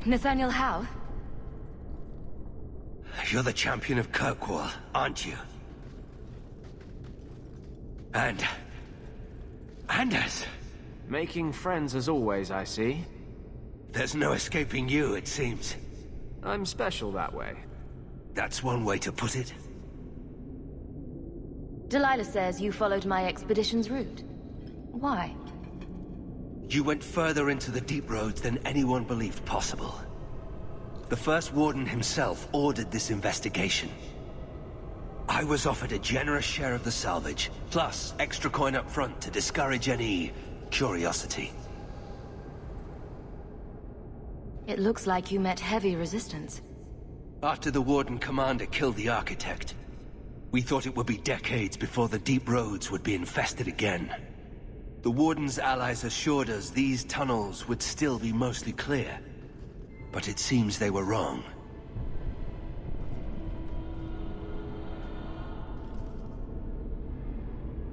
Nathaniel Howe? You're the champion of Kirkwall, aren't you? And Anders! Making friends as always, I see. There's no escaping you, it seems. I'm special that way. That's one way to put it. Delilah says you followed my expedition's route. Why? You went further into the deep roads than anyone believed possible. The first warden himself ordered this investigation. I was offered a generous share of the salvage, plus extra coin up front to discourage any curiosity. It looks like you met heavy resistance. After the Warden Commander killed the Architect, we thought it would be decades before the deep roads would be infested again. The Warden's allies assured us these tunnels would still be mostly clear, but it seems they were wrong.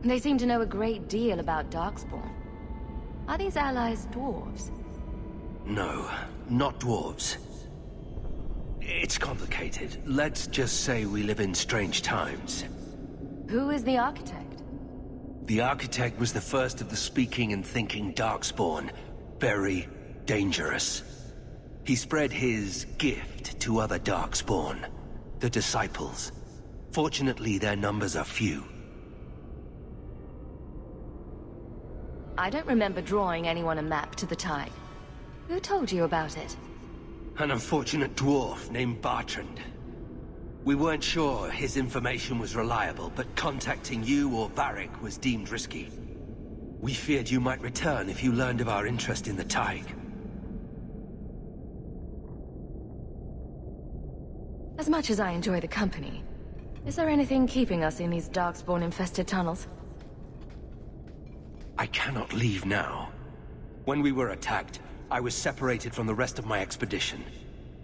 They seem to know a great deal about Darkspawn. Are these allies dwarves? No, not dwarves. It's complicated. Let's just say we live in strange times. Who is the Architect? The Architect was the first of the speaking and thinking Darkspawn. Very dangerous. He spread his gift to other Darkspawn, the Disciples. Fortunately, their numbers are few. I don't remember drawing anyone a map to the tide. Who told you about it? An unfortunate dwarf named Bartrand. We weren't sure his information was reliable, but contacting you or Varric was deemed risky. We feared you might return if you learned of our interest in the Tig. As much as I enjoy the company, is there anything keeping us in these Darkspawn-infested tunnels? I cannot leave now. When we were attacked, I was separated from the rest of my expedition.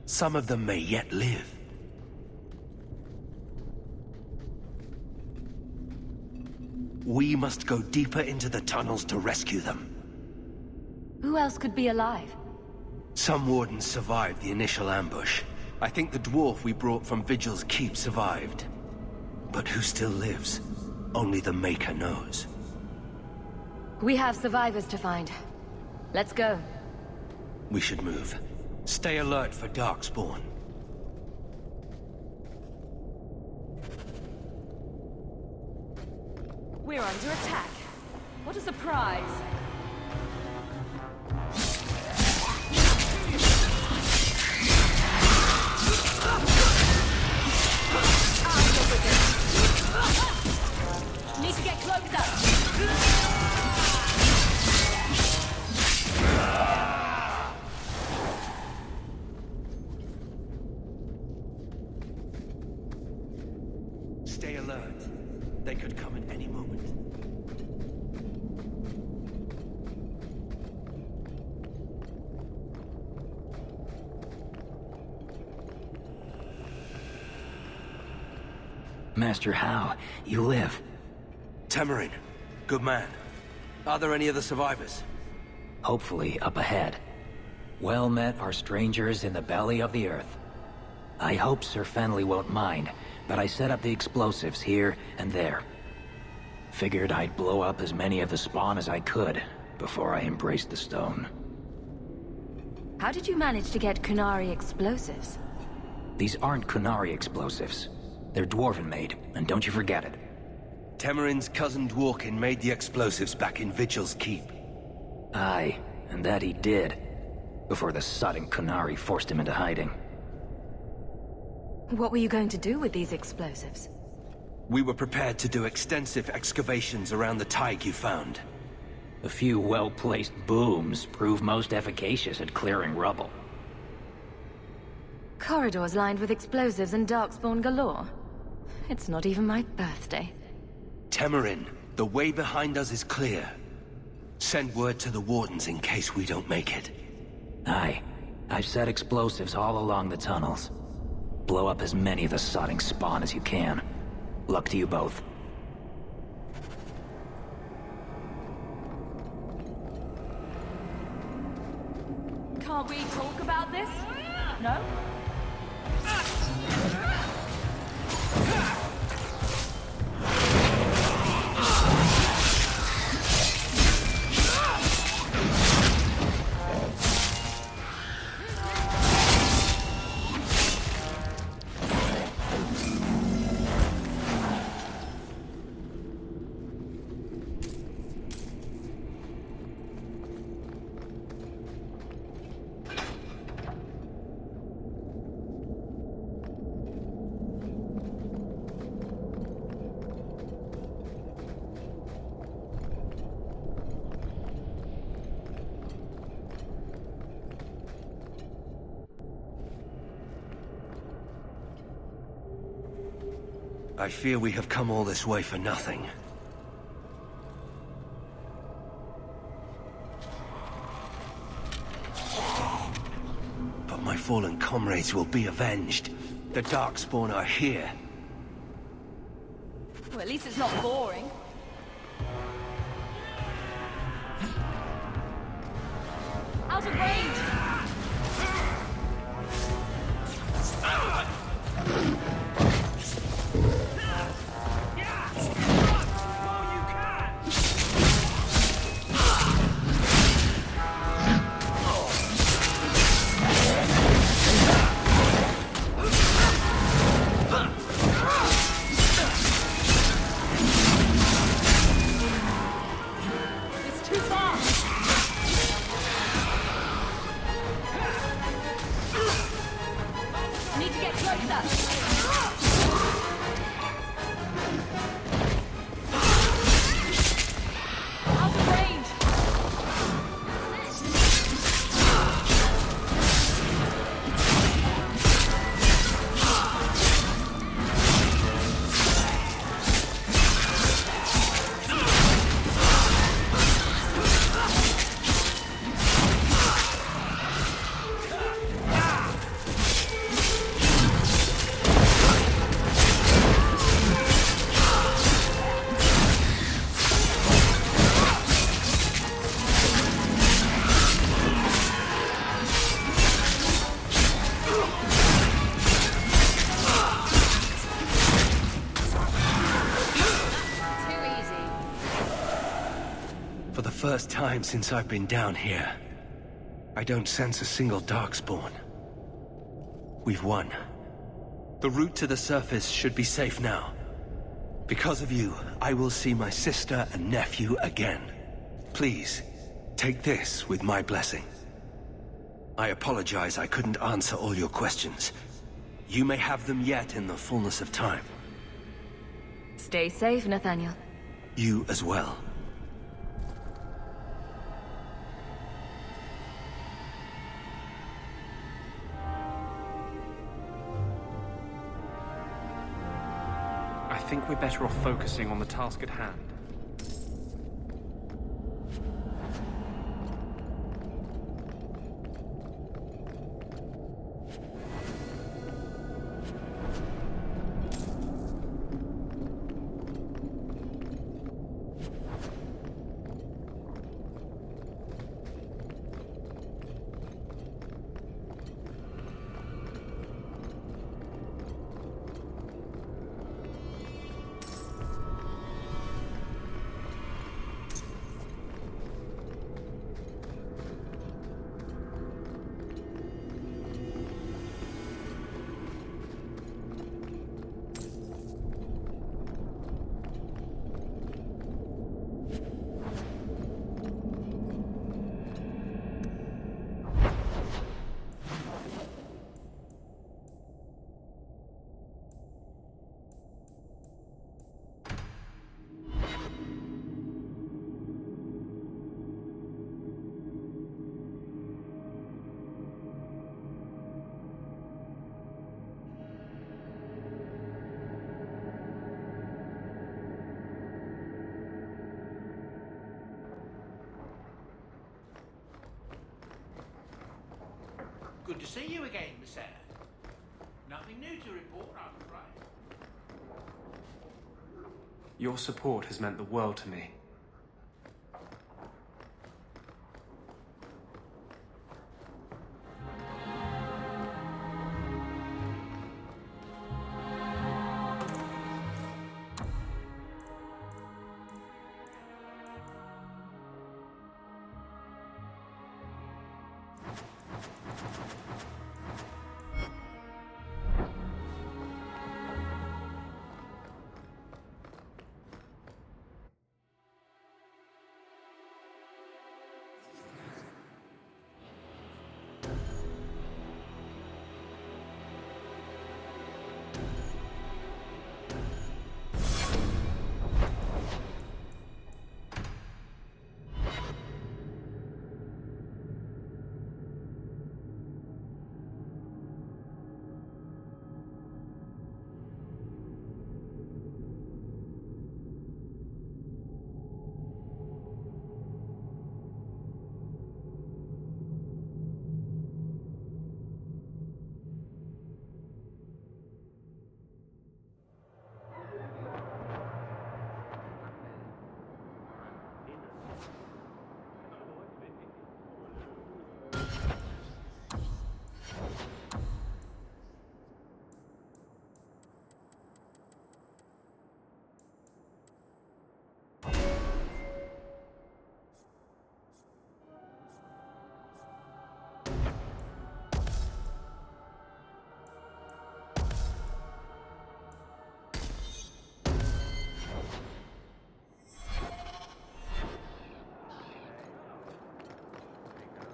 Some of them may yet live. We must go deeper into the tunnels to rescue them. Who else could be alive? Some wardens survived the initial ambush. I think the dwarf we brought from Vigil's Keep survived. But who still lives? Only the Maker knows. We have survivors to find. Let's go. We should move. Stay alert for Darkspawn. We're under attack. What a surprise! Need to get closer! Stay alert. They could come at any moment. Master Howe, you live. Tamarin, good man. Are there any other survivors? Hopefully up ahead. Well met are strangers in the belly of the earth. I hope Sir Fenley won't mind, but I set up the explosives here and there. Figured I'd blow up as many of the spawn as I could before I embraced the stone. How did you manage to get Kunari explosives? These aren't Kunari explosives. They're Dwarven-made, and don't you forget it. Tamarin's cousin Dworkin made the explosives back in Vigil's Keep. Aye, and that he did. Before the sodden Kunari forced him into hiding. What were you going to do with these explosives? We were prepared to do extensive excavations around the Tig you found. A few well-placed booms prove most efficacious at clearing rubble. Corridors lined with explosives and Darkspawn galore. It's not even my birthday. Tamarin, the way behind us is clear. Send word to the Wardens in case we don't make it. Aye. I've set explosives all along the tunnels. Blow up as many of the sodding spawn as you can. Luck to you both. Can't we talk about this? No? I fear we have come all this way for nothing. But my fallen comrades will be avenged. The Darkspawn are here. Well, at least it's not boring. Out of range! It's too far! Need to get closer! Out of range! Too easy. For the first time since I've been down here, I don't sense a single Darkspawn. We've won. The route to the surface should be safe now. Because of you, I will see my sister and nephew again. Please, take this with my blessing. I apologize I couldn't answer all your questions. You may have them yet in the fullness of time. Stay safe, Nathaniel. You as well. I think we're better off focusing on the task at hand. Good to see you again, Maeva. Nothing new to report, I'm afraid. Your support has meant the world to me.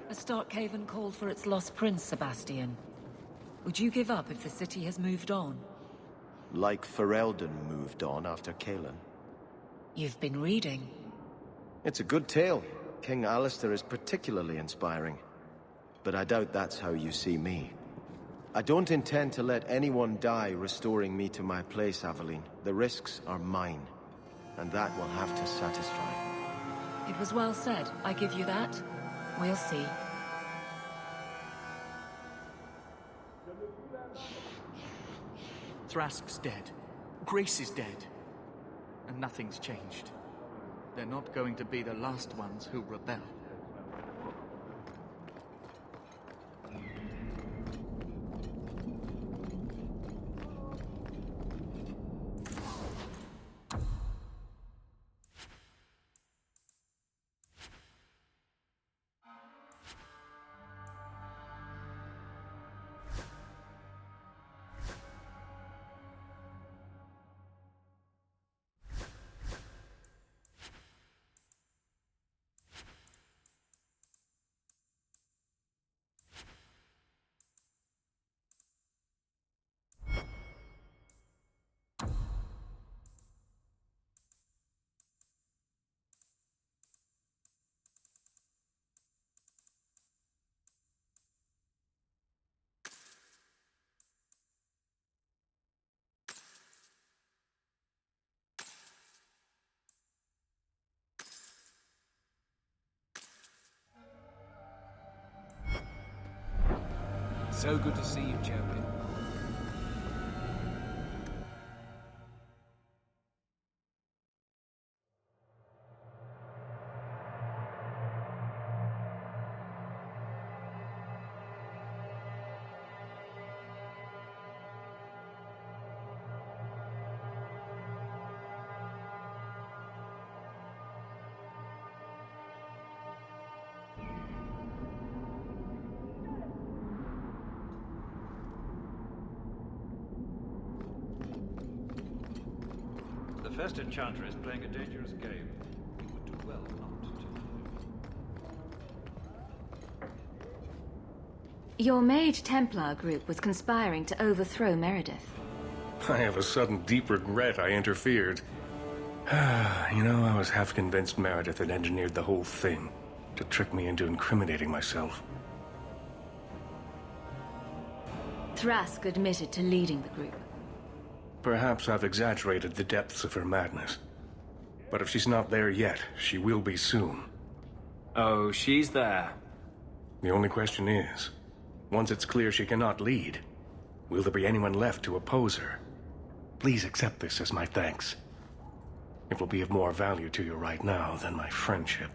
A Starkhaven called for its lost prince, Sebastian. Would you give up if the city has moved on? Like Ferelden moved on after Cailan. You've been reading. It's a good tale. King Alistair is particularly inspiring. But I doubt that's how you see me. I don't intend to let anyone die restoring me to my place, Aveline. The risks are mine. And that will have to satisfy. It was well said. I give you that. We'll see. Thrask's dead. Grace is dead. And nothing's changed. They're not going to be the last ones who rebel. So good to see you, champion. The first enchanter is playing a dangerous game. We would do well not to. Your Mage Templar group was conspiring to overthrow Meredith. I have a sudden deep regret I interfered. You know, I was half convinced Meredith had engineered the whole thing to trick me into incriminating myself. Thrask admitted to leading the group. Perhaps I've exaggerated the depths of her madness. But if she's not there yet, she will be soon. Oh, she's there. The only question is, once it's clear she cannot lead, will there be anyone left to oppose her? Please accept this as my thanks. It will be of more value to you right now than my friendship.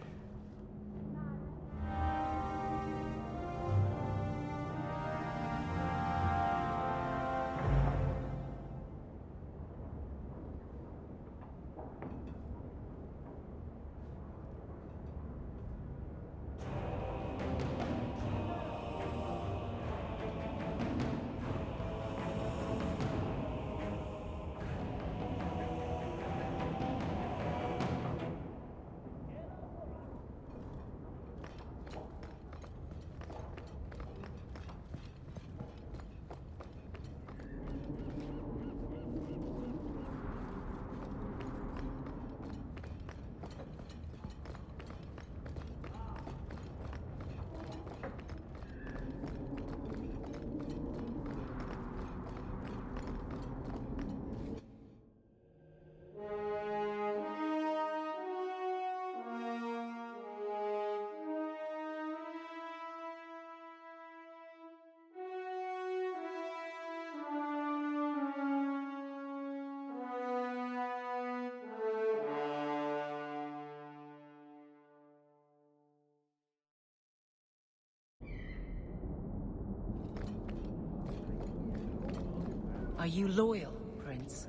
Are you loyal, Prince?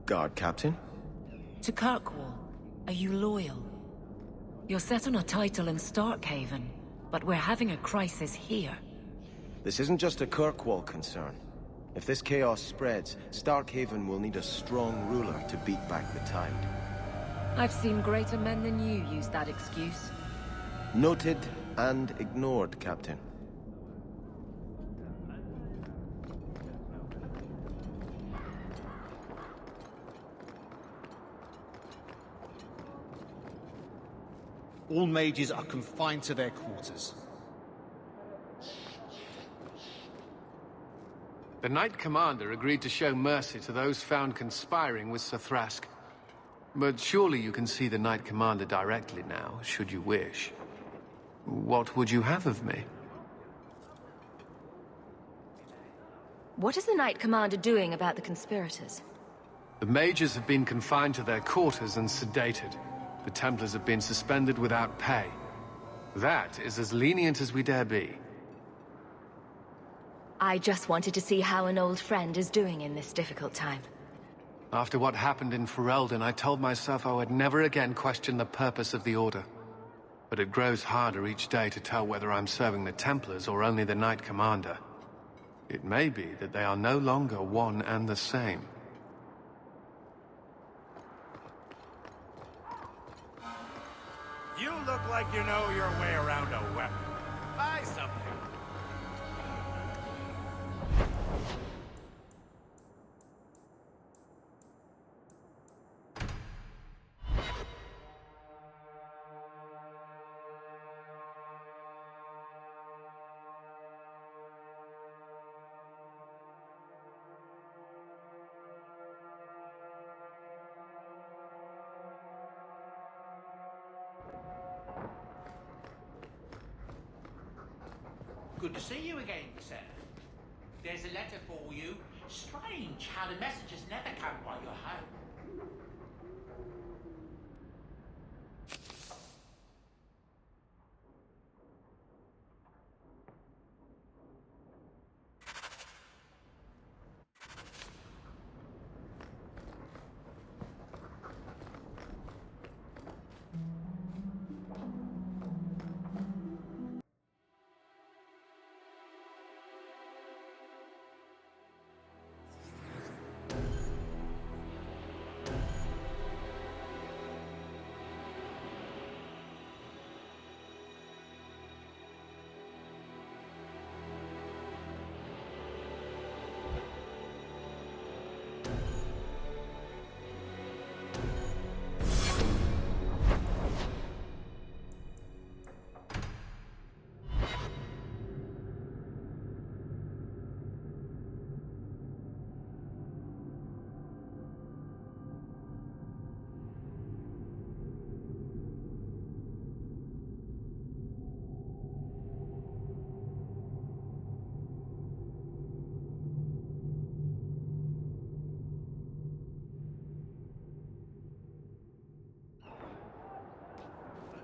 Guard Captain? To Kirkwall, are you loyal? You're set on a title in Starkhaven, but we're having a crisis here. This isn't just a Kirkwall concern. If this chaos spreads, Starkhaven will need a strong ruler to beat back the tide. I've seen greater men than you use that excuse. Noted and ignored, Captain. All mages are confined to their quarters. The Knight Commander agreed to show mercy to those found conspiring with Sir Thrask. But surely you can see the Knight Commander directly now, should you wish. What would you have of me? What is the Knight Commander doing about the conspirators? The mages have been confined to their quarters and sedated. The Templars have been suspended without pay. That is as lenient as we dare be. I just wanted to see how an old friend is doing in this difficult time. After what happened in Ferelden, I told myself I would never again question the purpose of the Order. But it grows harder each day to tell whether I'm serving the Templars or only the Knight Commander. It may be that they are no longer one and the same. You look like you know your way around a weapon. Buy something. Good to see you again, sir. There's a letter for you. Strange how the messages never come while you're home.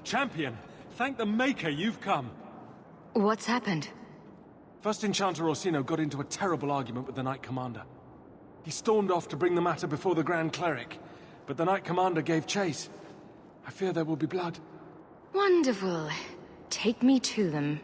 Champion, thank the Maker you've come. What's happened? First Enchanter Orsino got into a terrible argument with the Knight Commander. He stormed off to bring the matter before the Grand Cleric, but the Knight Commander gave chase. I fear there will be blood. Wonderful. Take me to them.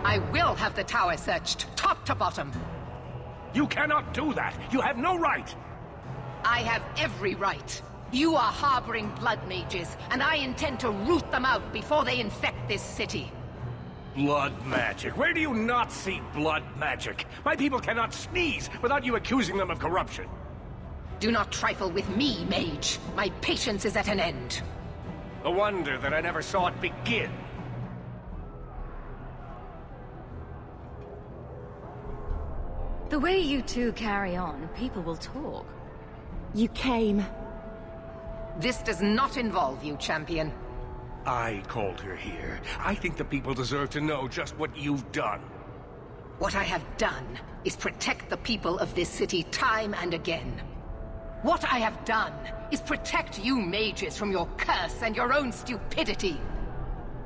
I will have the tower searched, top to bottom. You cannot do that! You have no right! I have every right. You are harboring blood mages, and I intend to root them out before they infect this city. Blood magic? Where do you not see blood magic? My people cannot sneeze without you accusing them of corruption. Do not trifle with me, mage. My patience is at an end. A wonder that I never saw it begin. The way you two carry on, people will talk. You came. This does not involve you, champion. I called her here. I think the people deserve to know just what you've done. What I have done is protect the people of this city time and again. What I have done is protect you mages from your curse and your own stupidity.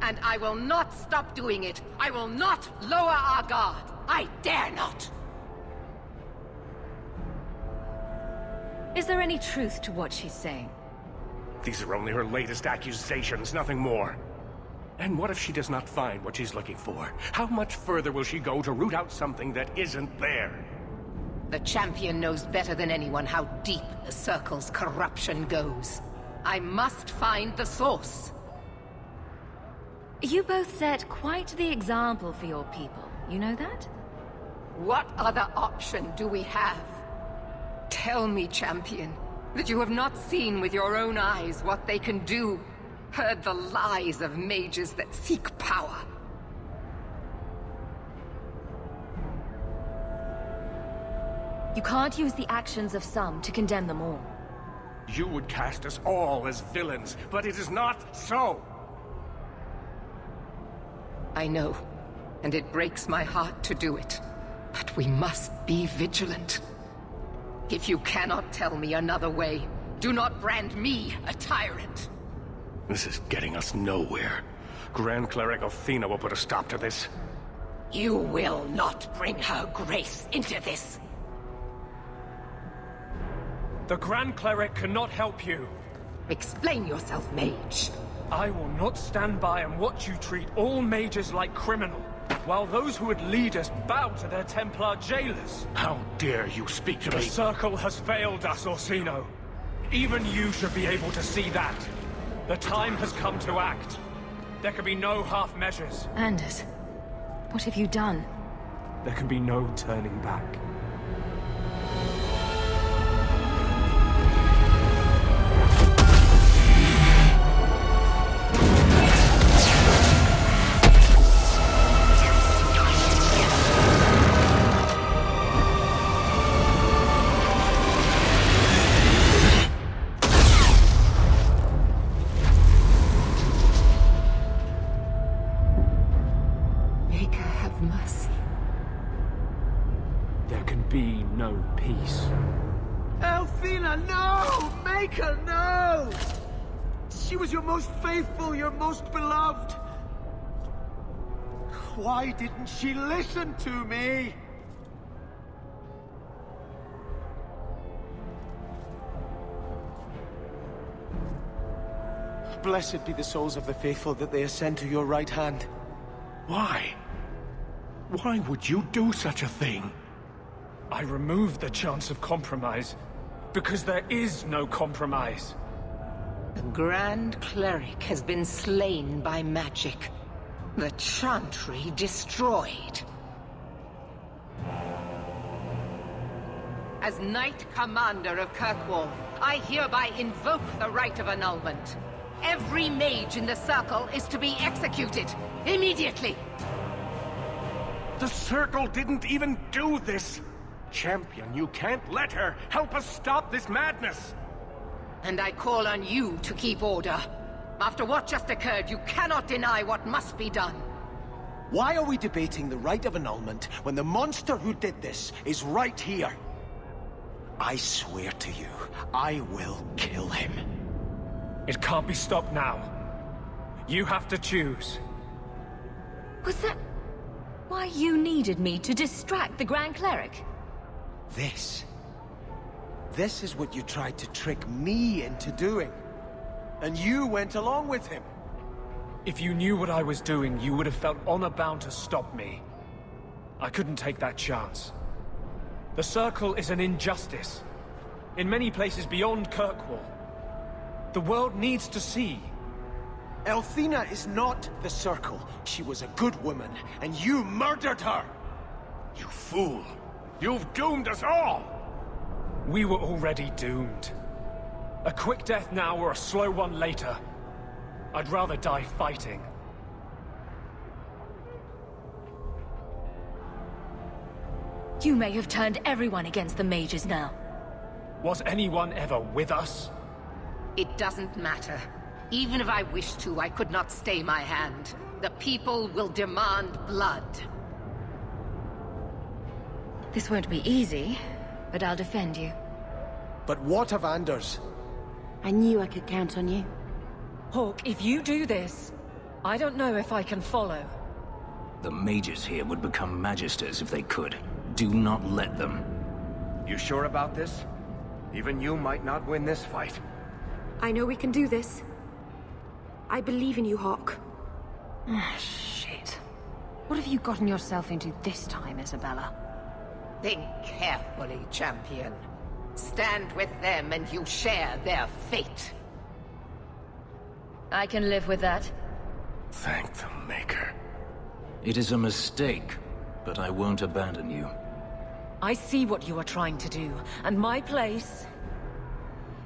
And I will not stop doing it. I will not lower our guard. I dare not. Is there any truth to what she's saying? These are only her latest accusations, nothing more. And what if she does not find what she's looking for? How much further will she go to root out something that isn't there? The champion knows better than anyone how deep the Circle's corruption goes. I must find the source. You both set quite the example for your people. You know that? What other option do we have? Tell me, champion, that you have not seen with your own eyes what they can do. Heard the lies of mages that seek power. You can't use the actions of some to condemn them all. You would cast us all as villains, but it is not so. I know, and it breaks my heart to do it. But we must be vigilant. If you cannot tell me another way, do not brand me a tyrant. This is getting us nowhere. Grand Cleric Athena will put a stop to this. You will not bring her grace into this. The Grand Cleric cannot help you. Explain yourself, mage. I will not stand by and watch you treat all mages like criminal, while those who would lead us bow to their Templar jailers. How dare you speak to me? The Circle has failed us, Orsino. Even you should be able to see that. The time has come to act. There can be no half measures. Anders, what have you done? There can be no turning back. Peace. Althena, no! Make her, no! She was your most faithful, your most beloved. Why didn't she listen to me? Blessed be the souls of the faithful that they ascend to your right hand. Why? Why would you do such a thing? I removed the chance of compromise, because there is no compromise. The Grand Cleric has been slain by magic. The Chantry destroyed. As Knight Commander of Kirkwall, I hereby invoke the right of annulment. Every mage in the Circle is to be executed, immediately! The Circle didn't even do this! Champion, you can't let her! Help us stop this madness! And I call on you to keep order. After what just occurred, you cannot deny what must be done. Why are we debating the right of annulment when the monster who did this is right here? I swear to you, I will kill him. It can't be stopped now. You have to choose. Was that why you needed me to distract the Grand Cleric? This is what you tried to trick me into doing. And you went along with him. If you knew what I was doing, you would have felt honor-bound to stop me. I couldn't take that chance. The Circle is an injustice. In many places beyond Kirkwall. The world needs to see. Althena is not the Circle. She was a good woman, and you murdered her! You fool! You've doomed us all! We were already doomed. A quick death now or a slow one later. I'd rather die fighting. You may have turned everyone against the mages now. Was anyone ever with us? It doesn't matter. Even if I wished to, I could not stay my hand. The people will demand blood. This won't be easy, but I'll defend you. But what of Anders? I knew I could count on you. Hawk, if you do this, I don't know if I can follow. The mages here would become magisters if they could. Do not let them. You sure about this? Even you might not win this fight. I know we can do this. I believe in you, Hawk. Ah, shit. What have you gotten yourself into this time, Isabella? Think carefully, champion. Stand with them and you share their fate. I can live with that. Thank the Maker. It is a mistake, but I won't abandon you. I see what you are trying to do, and my place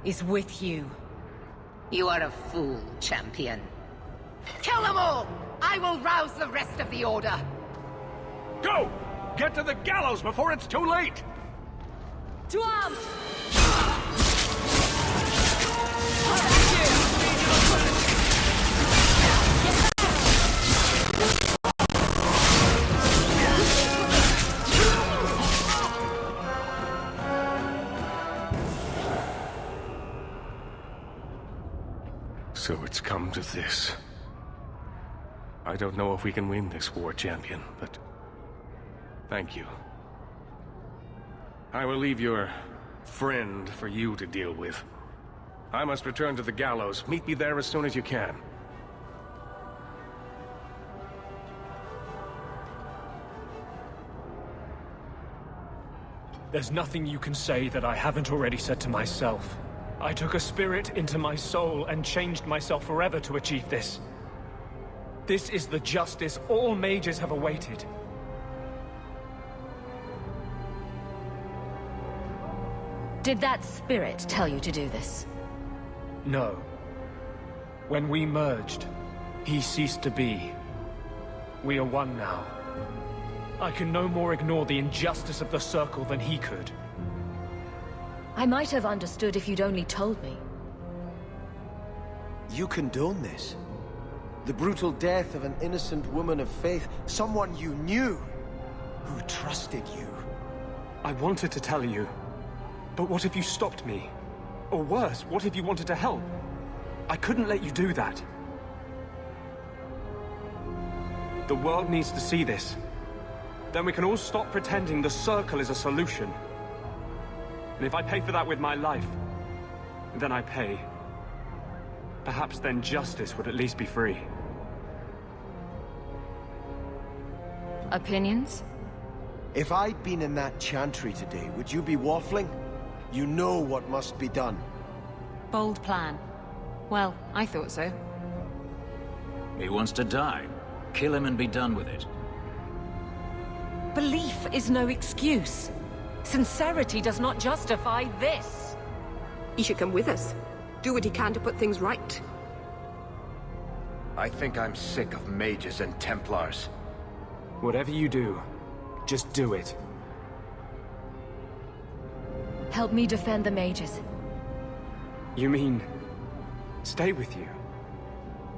is with you. You are a fool, champion. Kill them all! I will rouse the rest of the Order! Go! Get to the gallows before it's too late! To arms! So it's come to this. I don't know if we can win this war, champion, but thank you. I will leave your friend for you to deal with. I must return to the gallows. Meet me there as soon as you can. There's nothing you can say that I haven't already said to myself. I took a spirit into my soul and changed myself forever to achieve this. This is the justice all mages have awaited. Did that spirit tell you to do this? No. When we merged, he ceased to be. We are one now. I can no more ignore the injustice of the Circle than he could. I might have understood if you'd only told me. You condone this? The brutal death of an innocent woman of faith, someone you knew, who trusted you. I wanted to tell you, but what if you stopped me? Or worse, what if you wanted to help? I couldn't let you do that. The world needs to see this. Then we can all stop pretending the Circle is a solution. And if I pay for that with my life, then I pay. Perhaps then justice would at least be free. Opinions? If I'd been in that chantry today, would you be waffling? You know what must be done. Bold plan. Well, I thought so. He wants to die. Kill him and be done with it. Belief is no excuse. Sincerity does not justify this. He should come with us. Do what he can to put things right. I think I'm sick of mages and Templars. Whatever you do, just do it. Help me defend the mages. You mean, stay with you?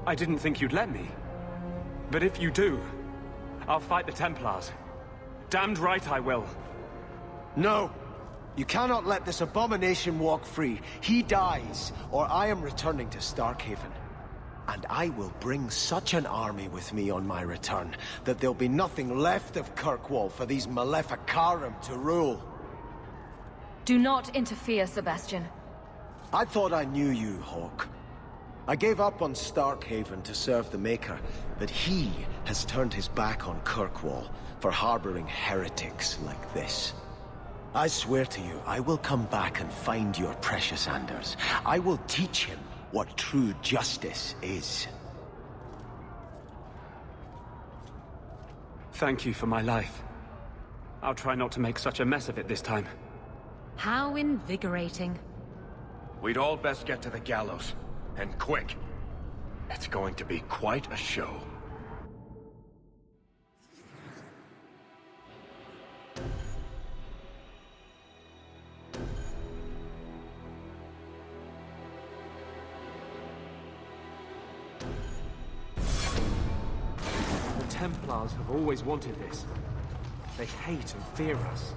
I didn't think you'd let me. But if you do, I'll fight the Templars. Damned right I will. No! You cannot let this abomination walk free. He dies, or I am returning to Starkhaven. And I will bring such an army with me on my return, that there'll be nothing left of Kirkwall for these Maleficarum to rule. Do not interfere, Sebastian. I thought I knew you, Hawk. I gave up on Starkhaven to serve the Maker, but he has turned his back on Kirkwall for harboring heretics like this. I swear to you, I will come back and find your precious Anders. I will teach him what true justice is. Thank you for my life. I'll try not to make such a mess of it this time. How invigorating. We'd all best get to the gallows. And quick. It's going to be quite a show. Templars have always wanted this. They hate and fear us.